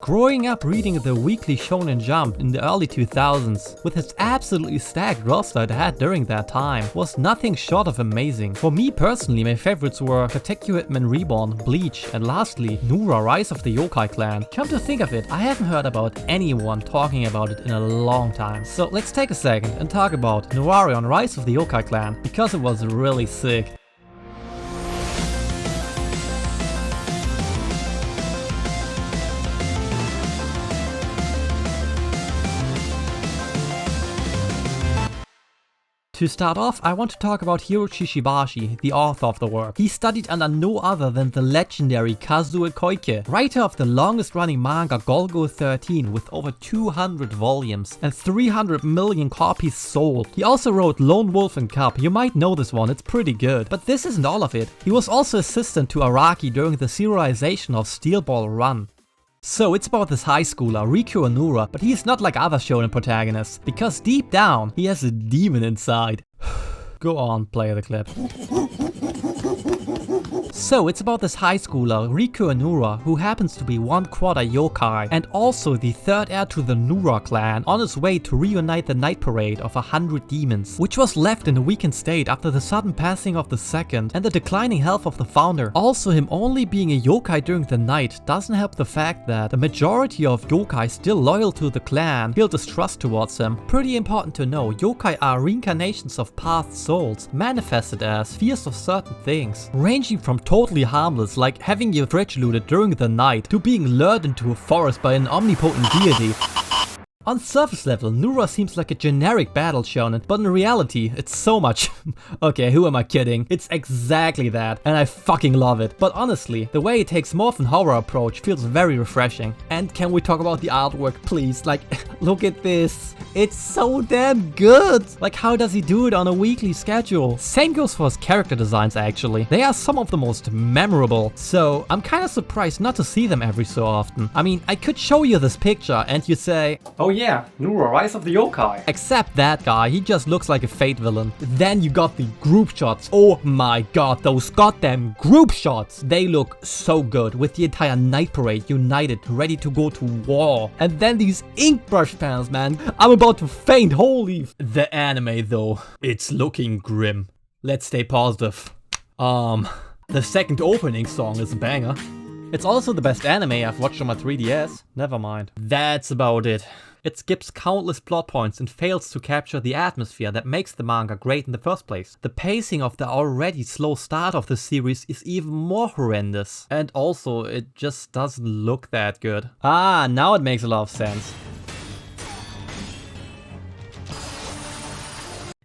Growing up reading the Weekly Shonen Jump in the early 2000s, with its absolutely stacked roster it had during that time, was nothing short of amazing. For me personally, my favorites were Katekyo Hitman Reborn, Bleach, and lastly, Nura Rise of the Yokai Clan. Come to think of it, I haven't heard about anyone talking about it in a long time. So let's take a second and talk about Nurarihyon Rise of the Yokai Clan, because it was really sick. To start off, I want to talk about Hiroshishibashi, the author of the work. He studied under no other than the legendary Kazuo Koike, writer of the longest running manga Golgo 13 with over 200 volumes and 300 million copies sold. He also wrote Lone Wolf and Cub. You might know this one, it's pretty good. But this isn't all of it. He was also assistant to Araki during the serialization of Steel Ball Run. So it's about this high schooler, Riku Anura, but he's not like other shonen protagonists, because deep down, he has a demon inside. Go on, play the clip. So it's about this high schooler, Riku Anura, who happens to be 1/4 yokai and also the third heir to the Nura clan, on his way to reunite the night parade of 100 demons, which was left in a weakened state after the sudden passing of the second and the declining health of the founder. Also, him only being a yokai during the night doesn't help the fact that the majority of yokai still loyal to the clan feel distrust towards him. Pretty important to know, yokai are reincarnations of past souls, manifested as fears of certain things, ranging from totally harmless, like having your fridge looted during the night, to being lured into a forest by an omnipotent deity. On surface level, Nura seems like a generic battle shonen, but in reality, it's so much. Okay, who am I kidding? It's exactly that, and I fucking love it. But honestly, the way it takes more of an horror approach feels very refreshing. And can we talk about the artwork, please? Like, look at this. It's so damn good! Like, how does he do it on a weekly schedule? Same goes for his character designs, actually. They are some of the most memorable, so I'm kinda surprised not to see them every so often. I mean, I could show you this picture and you'd say, oh yeah, Nura Rise of the Yokai. Except that guy, he just looks like a Fate villain. Then you got the group shots. Oh my god, those goddamn group shots! They look so good, with the entire night parade united, ready to go to war. And then these ink brush panels, man. I'm about to faint, holy. The anime though, it's looking grim. Let's stay positive. The second opening song is a banger. It's also the best anime I've watched on my 3DS. Never mind. That's about it. It skips countless plot points and fails to capture the atmosphere that makes the manga great in the first place. The pacing of the already slow start of the series is even more horrendous. And also, it just doesn't look that good. Ah, now it makes a lot of sense.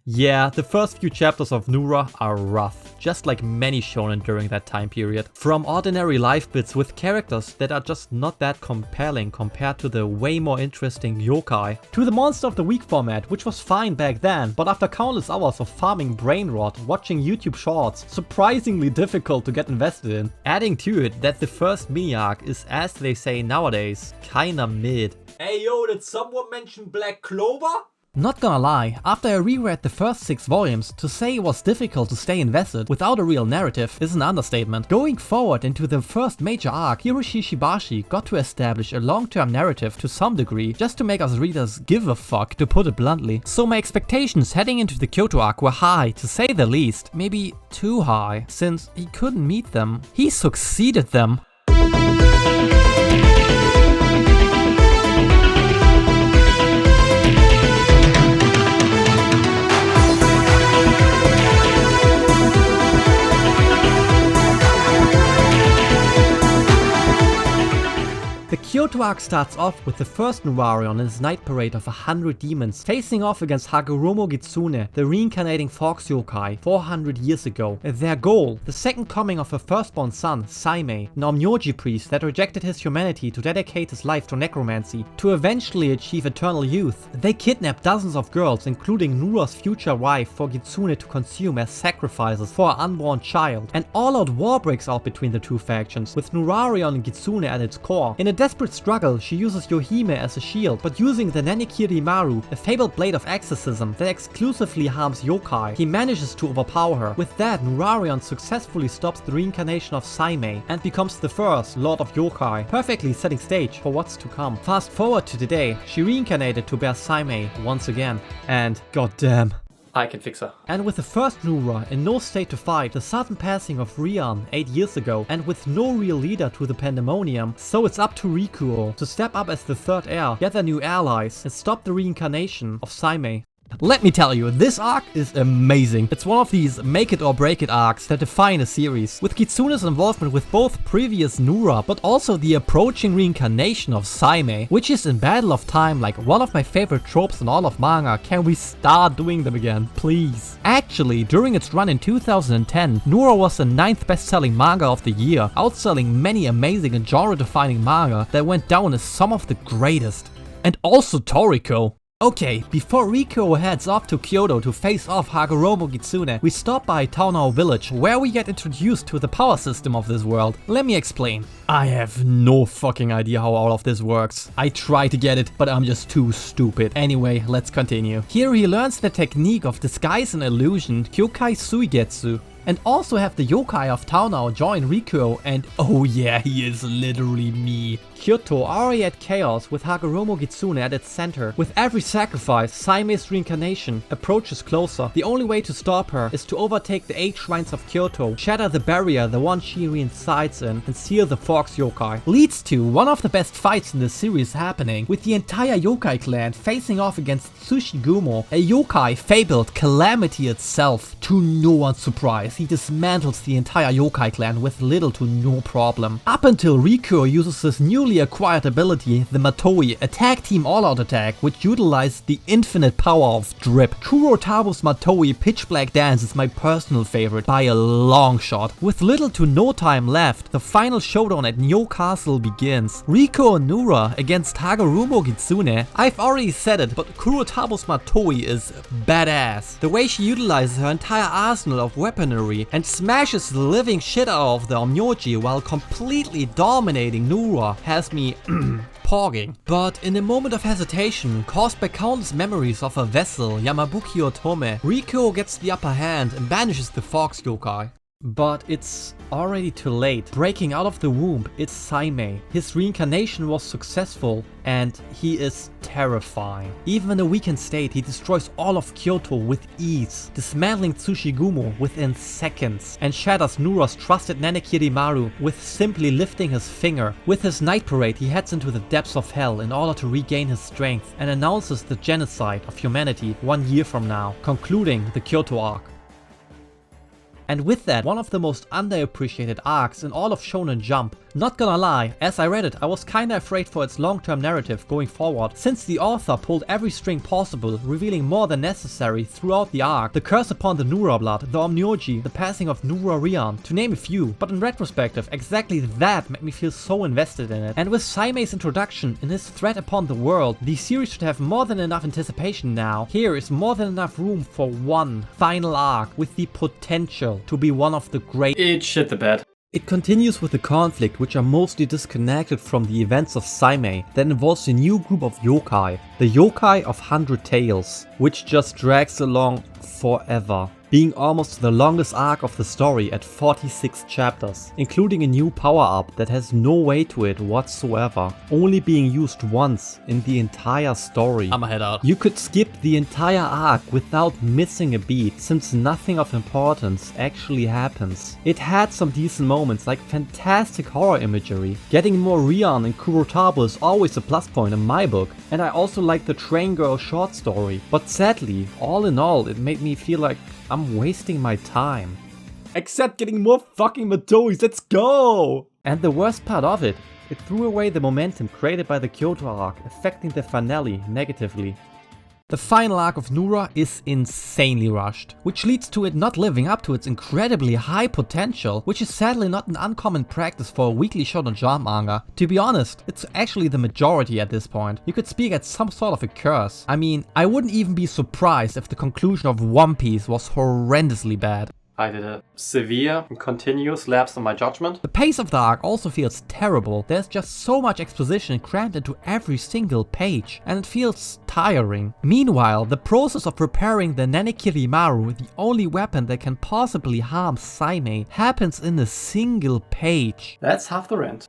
Yeah, the first few chapters of Nura are rough, just like many shonen during that time period. From ordinary life bits with characters that are just not that compelling compared to the way more interesting yokai, to the Monster of the Week format, which was fine back then, but after countless hours of farming brain rot, watching YouTube shorts, surprisingly difficult to get invested in. Adding to it that the first mini arc is, as they say nowadays, kinda mid. Hey yo, did someone mention Black Clover? Not gonna lie, after I reread the first 6 volumes, to say it was difficult to stay invested without a real narrative is an understatement. Going forward into the first major arc, Hiroshishibashi got to establish a long-term narrative to some degree, just to make us readers give a fuck, to put it bluntly. So my expectations heading into the Kyoto arc were high, to say the least. Maybe too high, since he couldn't meet them. He succeeded them. The Kyoto arc starts off with the first Nurarihyon and his night parade of 100 demons facing off against Hagoromo Gitsune, the reincarnating fox yokai, 400 years ago. Their goal, the second coming of her firstborn son, Saimei, an Onmyoji priest that rejected his humanity to dedicate his life to necromancy, to eventually achieve eternal youth. They kidnap dozens of girls, including Nura's future wife, for Gitsune to consume as sacrifices for her unborn child. An all-out war breaks out between the two factions, with Nurarihyon and Gitsune at its core. In a desperate struggle, she uses Yohime as a shield, but using the Nanikiri-maru, a fabled blade of exorcism that exclusively harms yokai, he manages to overpower her. With that, Nurarihyon successfully stops the reincarnation of Saimei and becomes the first Lord of Yokai, perfectly setting stage for what's to come. Fast forward to today, she reincarnated to bear Saimei once again, and goddamn, I can fix her. And with the first Nura in no state to fight, the sudden passing of Rian 8 years ago, and with no real leader to the pandemonium, so it's up to Rikuo to step up as the third heir, gather new allies, and stop the reincarnation of Saimei. Let me tell you, this arc is amazing. It's one of these make it or break it arcs that define a series. With Gitsune's involvement with both previous Nura, but also the approaching reincarnation of Saimei, which is in Battle of Time like one of my favorite tropes in all of manga. Can we start doing them again, please? Actually, during its run in 2010, Nura was the 9th best-selling manga of the year, outselling many amazing and genre-defining manga that went down as some of the greatest. And also Toriko. Okay, before Rikuo heads off to Kyoto to face off Hagoromo Gitsune, we stop by Taonao Village, where we get introduced to the power system of this world. Let me explain. I have no fucking idea how all of this works. I try to get it, but I'm just too stupid. Anyway, let's continue. Here he learns the technique of disguise and illusion, Yokai Suigetsu, and also have the yokai of Taonao join Rikuo, and oh yeah, he is literally me. Kyoto already at chaos with Hagoromo Gitsune at its center. With every sacrifice, Saimei's reincarnation approaches closer. The only way to stop her is to overtake the 8 shrines of Kyoto, shatter the barrier the one she resides in, and seal the Fox yokai. Leads to one of the best fights in the series happening, with the entire Yokai Clan facing off against Tsushigumo, a yokai fabled calamity itself. To no one's surprise, he dismantles the entire Yokai Clan with little to no problem. Up until Rikuo uses his newly acquired ability, the Matoi, a tag team all-out attack, which utilizes the infinite power of drip. Kurotabu's Matoi Pitch Black Dance is my personal favorite by a long shot. With little to no time left, the final showdown at Nyo Castle begins. Riku Anura against Hagoromo Gitsune. I've already said it, but Kurotabu's Matoi is badass. The way she utilizes her entire arsenal of weaponry and smashes the living shit out of the Omyoji while completely dominating Nura has me pogging. But in a moment of hesitation, caused by countless memories of her vessel, Yamabuki Otome, Rikuo gets the upper hand and banishes the Fox yokai. But it's already too late. Breaking out of the womb, it's Saimei. His reincarnation was successful and he is terrifying. Even in a weakened state, he destroys all of Kyoto with ease, dismantling Tsushigumo within seconds, and shatters Nura's trusted Nanikiri-maru with simply lifting his finger. With his night parade, he heads into the depths of hell in order to regain his strength and announces the genocide of humanity 1 year from now, concluding the Kyoto arc. And with that, one of the most underappreciated arcs in all of Shonen Jump. Not gonna lie, as I read it, I was kinda afraid for its long-term narrative going forward, since the author pulled every string possible, revealing more than necessary throughout the arc. The curse upon the Nura blood, the Omnyoji, the passing of Nurarihyon, to name a few. But in retrospective, exactly that made me feel so invested in it. And with Saimei's introduction and his threat upon the world, the series should have more than enough anticipation now. Here is more than enough room for one final arc with the potential to be one of the great. It shit the bed. It continues with the conflict, which are mostly disconnected from the events of Saimei, that involves a new group of yokai, the Yokai of 100 Tales, which just drags along forever, being almost the longest arc of the story at 46 chapters, including a new power-up that has no weight to it whatsoever, only being used once in the entire story. I'ma head out. You could skip the entire arc without missing a beat, since nothing of importance actually happens. It had some decent moments like fantastic horror imagery. Getting more Rian and Kurotabu is always a plus point in my book, and I also like the Train Girl short story, but sadly, all in all, it made me feel like I'm wasting my time. Except getting more fucking Matois, let's go! And the worst part of it, it threw away the momentum created by the Kyoto arc, affecting the finale negatively. The final arc of Nura is insanely rushed, which leads to it not living up to its incredibly high potential, which is sadly not an uncommon practice for a Weekly Shonen Jump manga. To be honest, it's actually the majority at this point. You could speak at some sort of a curse. I mean, I wouldn't even be surprised if the conclusion of One Piece was horrendously bad. I did a severe and continuous lapse in my judgment. The pace of the arc also feels terrible. There's just so much exposition crammed into every single page, and it feels tiring. Meanwhile, the process of preparing the Nanekirimaru, the only weapon that can possibly harm Saime, happens in a single page. That's half the rent.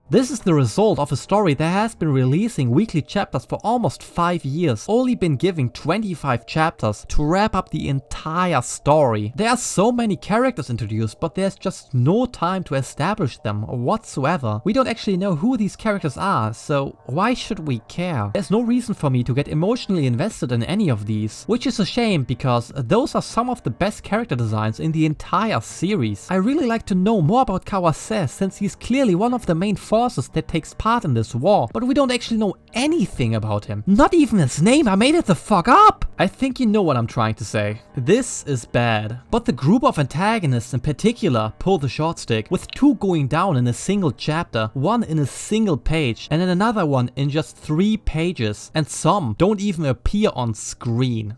This is the result of a story that has been releasing weekly chapters for almost 5 years, only been giving 25 chapters to wrap up the entire story. There are so many characters introduced, but there's just no time to establish them whatsoever. We don't actually know who these characters are, so why should we care? There's no reason for me to get emotionally invested in any of these, which is a shame because those are some of the best character designs in the entire series. I really like to know more about Kawase since he's clearly one of the main forces that takes part in this war, but we don't actually know anything about him. Not even his name, I made it the fuck up! I think you know what I'm trying to say. This is bad. But the group of antagonists in particular pull the short stick, with 2 going down in a single chapter, 1 in a single page, and then another one in just 3 pages, and some don't even appear on screen.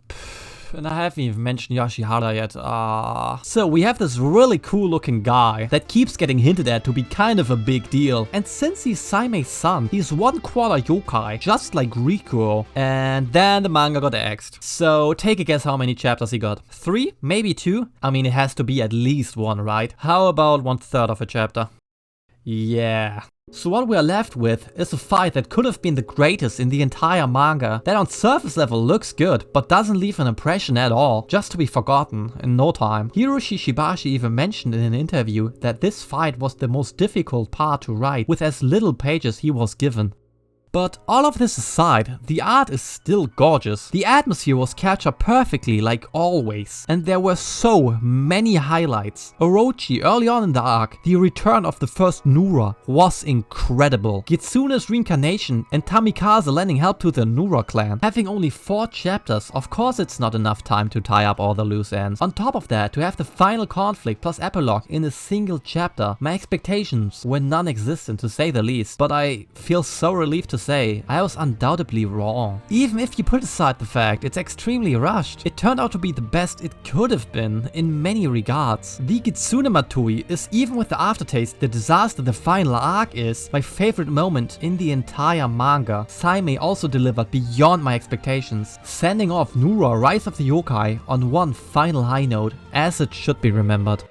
And I haven't even mentioned Yoshihara yet. So we have this really cool looking guy that keeps getting hinted at to be kind of a big deal. And since he's Saime's son, he's 1/4 yokai, just like Riku. And then the manga got axed. So take a guess how many chapters he got. 3? Maybe 2? I mean, it has to be at least 1, right? How about 1/3 of a chapter? Yeah. So what we are left with is a fight that could have been the greatest in the entire manga, that on surface level looks good, but doesn't leave an impression at all, just to be forgotten in no time. Hiroshishibashi even mentioned in an interview that this fight was the most difficult part to write, with as little pages he was given. But all of this aside, the art is still gorgeous. The atmosphere was captured perfectly like always, and there were so many highlights. Orochi early on in the arc, the return of the first Nura was incredible. Gitsune's reincarnation and Tamikaze lending help to the Nura clan. Having only 4 chapters, of course it's not enough time to tie up all the loose ends. On top of that, to have the final conflict plus epilogue in a single chapter, my expectations were non-existent to say the least, but I feel so relieved to say I was undoubtedly wrong. Even if you put aside the fact it's extremely rushed, it turned out to be the best it could have been in many regards. The Gitsune Matsui is, even with the aftertaste, the disaster the final arc is, my favorite moment in the entire manga. Saime also delivered beyond my expectations, sending off Nura Rise of the Yokai on one final high note, as it should be remembered.